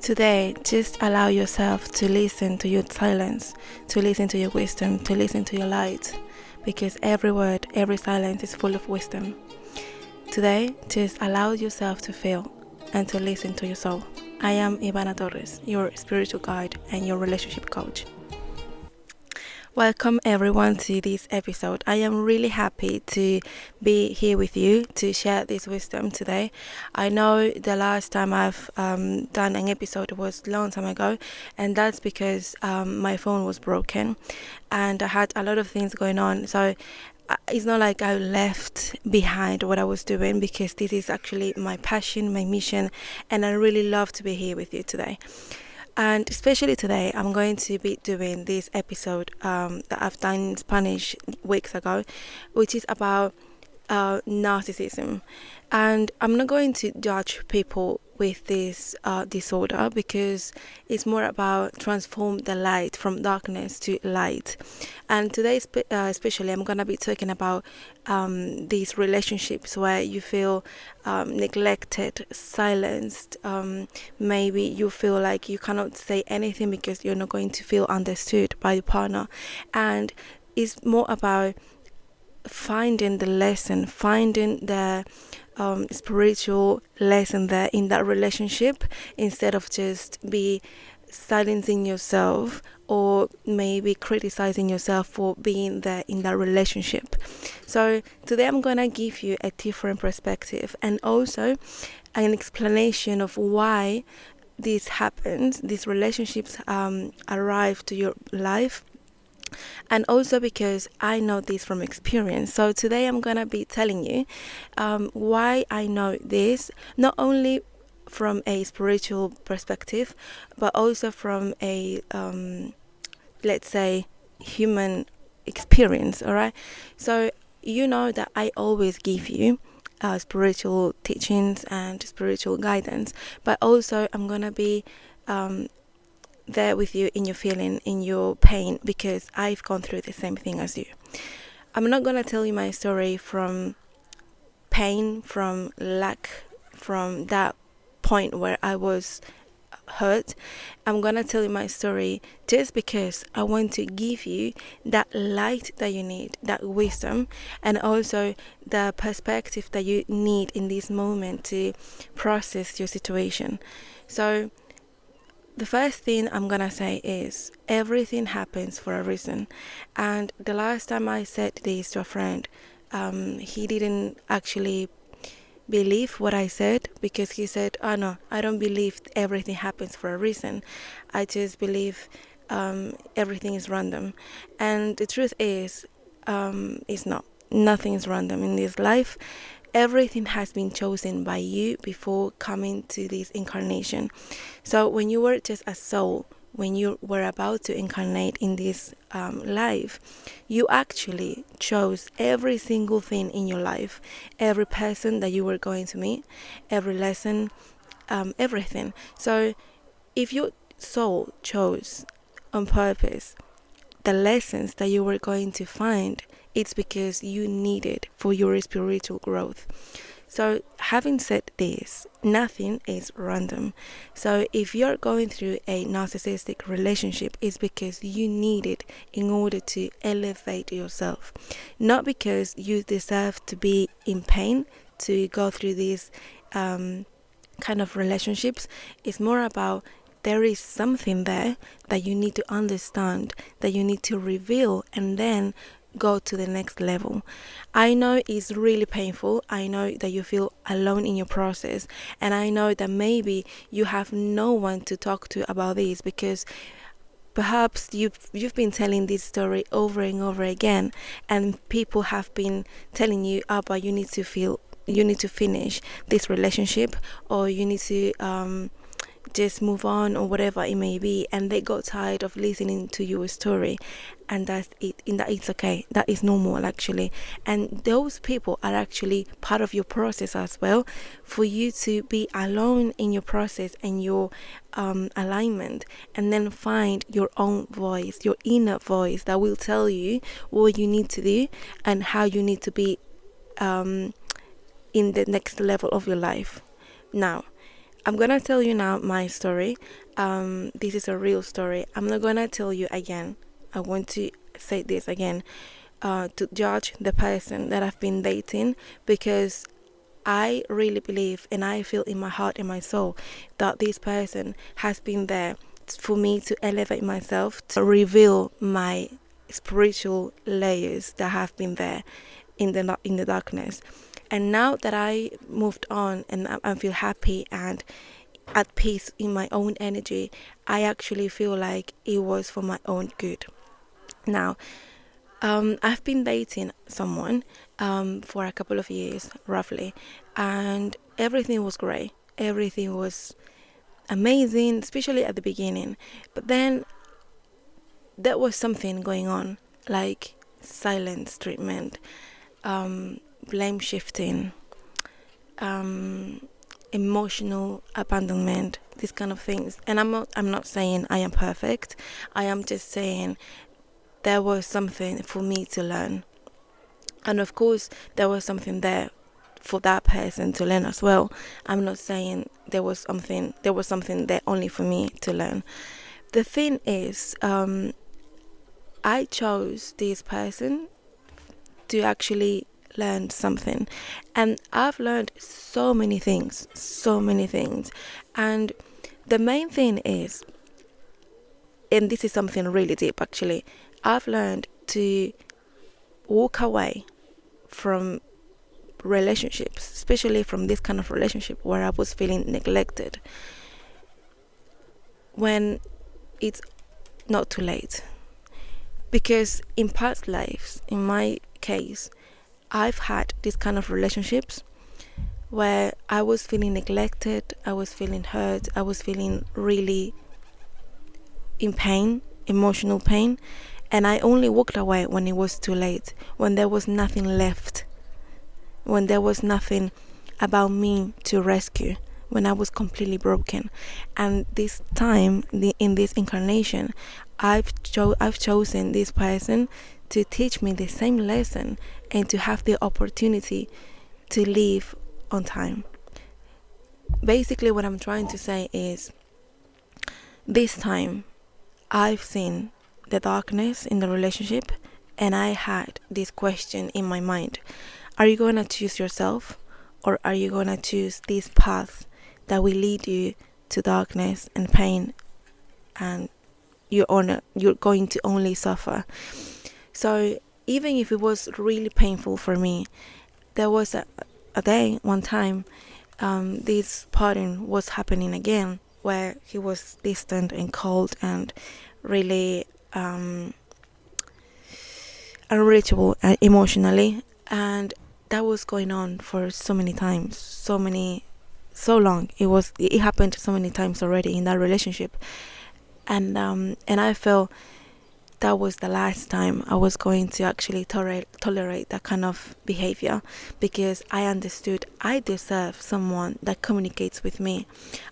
Today, just allow yourself to listen to your silence, to listen to your wisdom, to listen to your light, because every word, every silence is full of wisdom. Today, just allow yourself to feel and to listen to your soul. I am Ivana Torres, your spiritual guide and your relationship coach. Welcome everyone to this episode. I am really happy to be here with you to share this wisdom today. I know the last time I've done an episode was a long time ago, and that's because my phone was broken and I had a lot of things going on. So it's not like I left behind what I was doing, because this is actually my passion, my mission, and I really love to be here with you today. And especially today, I'm going to be doing this episode that I've done in Spanish weeks ago, which is about narcissism. And I'm not going to judge people with this disorder, because it's more about transform the light from darkness to light. And today especially, I'm going to be talking about these relationships where you feel neglected, silenced. Maybe you feel like you cannot say anything because you're not going to feel understood by your partner. And it's more about finding the lesson, finding the spiritual lesson there in that relationship, instead of just be silencing yourself or maybe criticizing yourself for being there in that relationship. So today I'm gonna give you a different perspective and also an explanation of why this happens, these relationships arrive to your life. And also because I know this from experience. So today I'm gonna be telling you why I know this, not only from a spiritual perspective, but also from a let's say human experience. All right, so you know that I always give you spiritual teachings and spiritual guidance, but also I'm gonna be there with you in your feeling, in your pain, because I've gone through the same thing as you. I'm not gonna tell you my story from pain, from lack, from that point where I was hurt. I'm gonna tell you my story just because I want to give you that light that you need, that wisdom, and also the perspective that you need in this moment to process your situation. So the first thing I'm gonna say is everything happens for a reason. And the last time I said this to a friend, he didn't actually believe what I said, because he said, "Oh no, I don't believe everything happens for a reason. I just believe everything is random." And the truth is, it's not. Nothing is random in this life. Everything has been chosen by you before coming to this incarnation. So when you were just a soul, when you were about to incarnate in this life, you actually chose every single thing in your life, every person that you were going to meet, every lesson, everything. So if your soul chose on purpose the lessons that you were going to find, it's because you need it for your spiritual growth. So having said this, nothing is random. So if you're going through a narcissistic relationship, it's because you need it in order to elevate yourself. Not because you deserve to be in pain to go through these kind of relationships. It's more about there is something there that you need to understand, that you need to reveal, and then go to the next level. I know it's really painful. I know that you feel alone in your process, and I know that maybe you have no one to talk to about this, because perhaps you've been telling this story over and over again, and people have been telling you, "Oh, but you need to finish this relationship, or you need to just move on," or whatever it may be, and they got tired of listening to your story. And that's it, and that it's okay, that is normal actually. And those people are actually part of your process as well, for you to be alone in your process and your alignment, and then find your own voice, your inner voice, that will tell you what you need to do and how you need to be in the next level of your life. Now, I'm gonna tell you now my story. This is a real story. I'm not gonna tell you again. I want to say this again, to judge the person that I've been dating, because I really believe and I feel in my heart and my soul that this person has been there for me to elevate myself, to reveal my spiritual layers that have been there in the darkness. And now that I moved on and I feel happy and at peace in my own energy, I actually feel like it was for my own good. Now, I've been dating someone for a couple of years, roughly, and everything was great. Everything was amazing, especially at the beginning. But then there was something going on, like silence treatment, blame shifting, emotional abandonment, these kind of things. And I'm not saying I am perfect. I am just saying there was something for me to learn. And of course, there was something there for that person to learn as well. I'm not saying there was something there only for me to learn. The thing is, I chose this person to actually learn something, and I've learned so many things. And the main thing is, and this is something really deep actually, I've learned to walk away from relationships, especially from this kind of relationship where I was feeling neglected, when it's not too late. Because in past lives, in my case, I've had this kind of relationships where I was feeling neglected, I was feeling hurt, I was feeling really in pain, emotional pain, and I only walked away when it was too late, when there was nothing left, when there was nothing about me to rescue, when I was completely broken. And this time, in this incarnation, I've chosen this person to teach me the same lesson and to have the opportunity to live on time. Basically, what I'm trying to say is, this time I've seen the darkness in the relationship, and I had this question in my mind: are you going to choose yourself, or are you going to choose this path that will lead you to darkness and pain, and you're going to only suffer? So even if it was really painful for me, there was a day, one time, this pattern was happening again, where he was distant and cold and really unreachable emotionally, and that was going on for so many times, so long. It happened so many times already in that relationship, and I felt that was the last time I was going to actually tolerate that kind of behavior, because I understood I deserve someone that communicates with me.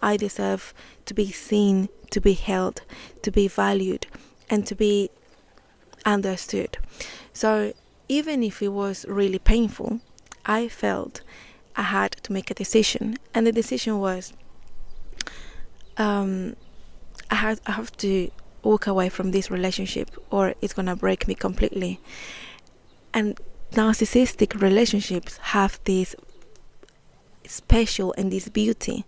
I deserve to be seen, to be held, to be valued, and to be understood. So even if it was really painful, I felt I had to make a decision, and the decision was, I have to walk away from this relationship, or it's gonna break me completely. And narcissistic relationships have this special and this beauty,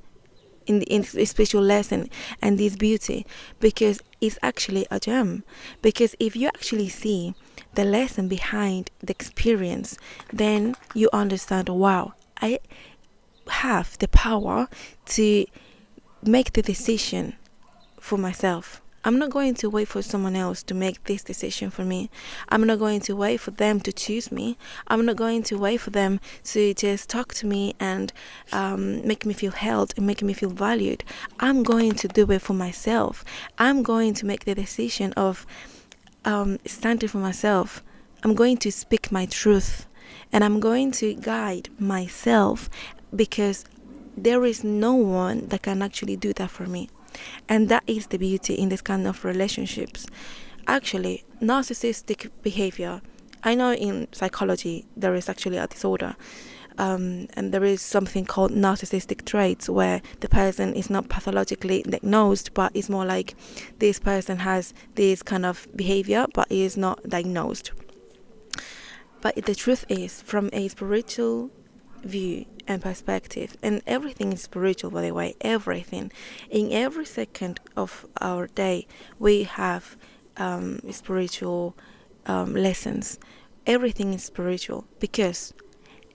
in this special lesson and this beauty, because it's actually a gem. Because if you actually see the lesson behind the experience, then you understand, wow, I have the power to make the decision for myself. I'm not going to wait for someone else to make this decision for me. I'm not going to wait for them to choose me. I'm not going to wait for them to just talk to me and make me feel held and make me feel valued. I'm going to do it for myself. I'm going to make the decision of standing for myself. I'm going to speak my truth, and I'm going to guide myself, because there is no one that can actually do that for me. And that is the beauty in this kind of relationships. Actually, narcissistic behavior, I know in psychology there is actually a disorder And there is something called narcissistic traits, where the person is not pathologically diagnosed, but it's more like this person has this kind of behavior, but is not diagnosed. But the truth is, from a spiritual view and perspective, and everything is spiritual, by the way, everything, in every second of our day we have spiritual lessons. Everything is spiritual, because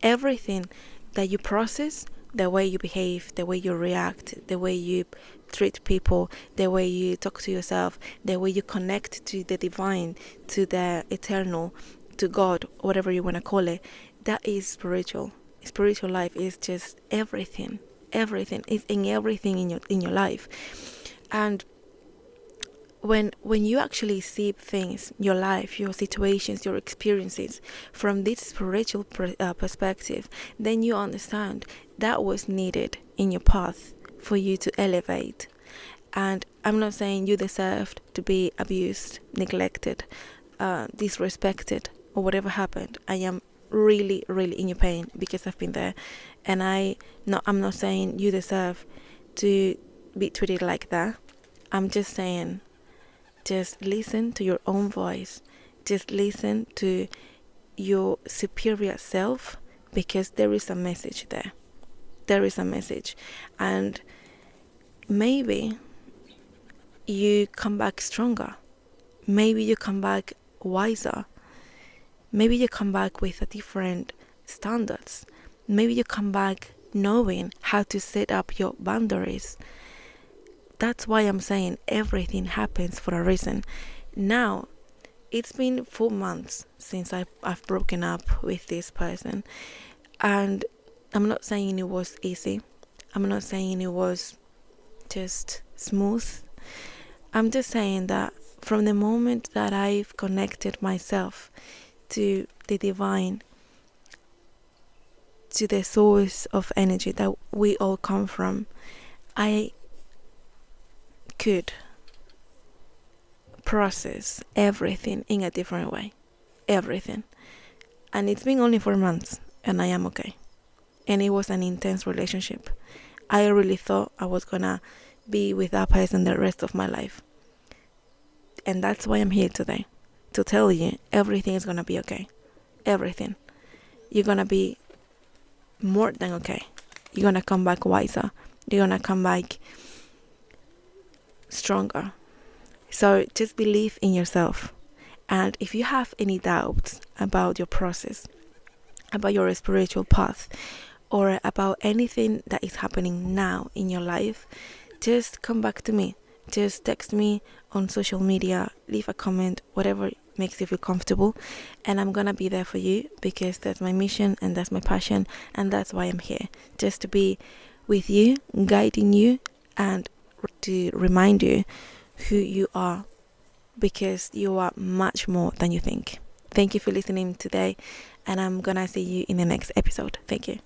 everything that you process, the way you behave, the way you react, the way you treat people, the way you talk to yourself, the way you connect to the divine, to the eternal, to God, whatever you want to call it, that is spiritual. Spiritual life is just everything. Everything is in everything in your life. And when you actually see things, your life, your situations, your experiences from this spiritual perspective, then you understand that was needed in your path for you to elevate. And I'm not saying you deserved to be abused, neglected, disrespected, or whatever happened. I am really in your pain, because I've been there, and I'm not saying you deserve to be treated like that. I'm just saying, just listen to your own voice, just listen to your superior self, because there is a message there is a message. And maybe you come back stronger, maybe you come back wiser, maybe you come back with a different standards, maybe you come back knowing how to set up your boundaries. That's why I'm saying everything happens for a reason. Now, it's been 4 months since I've broken up with this person, and I'm not saying it was easy, I'm not saying it was just smooth. I'm just saying that from the moment that I've connected myself to the divine, to the source of energy that we all come from, I could process everything in a different way. Everything. And it's been only 4 months, and I am okay. And it was an intense relationship. I really thought I was gonna be with that person the rest of my life. And that's why I'm here today, to tell you everything is gonna be okay. Everything. You're gonna be more than okay. You're gonna come back wiser. You're gonna come back stronger. So just believe in yourself. And if you have any doubts about your process, about your spiritual path, or about anything that is happening now in your life, just come back to me. Just text me on social media, leave a comment, whatever makes you feel comfortable, and I'm gonna be there for you, because that's my mission and that's my passion, and that's why I'm here, just to be with you, guiding you, and to remind you who you are, because you are much more than you think. Thank you for listening today, and I'm gonna see you in the next episode. Thank you.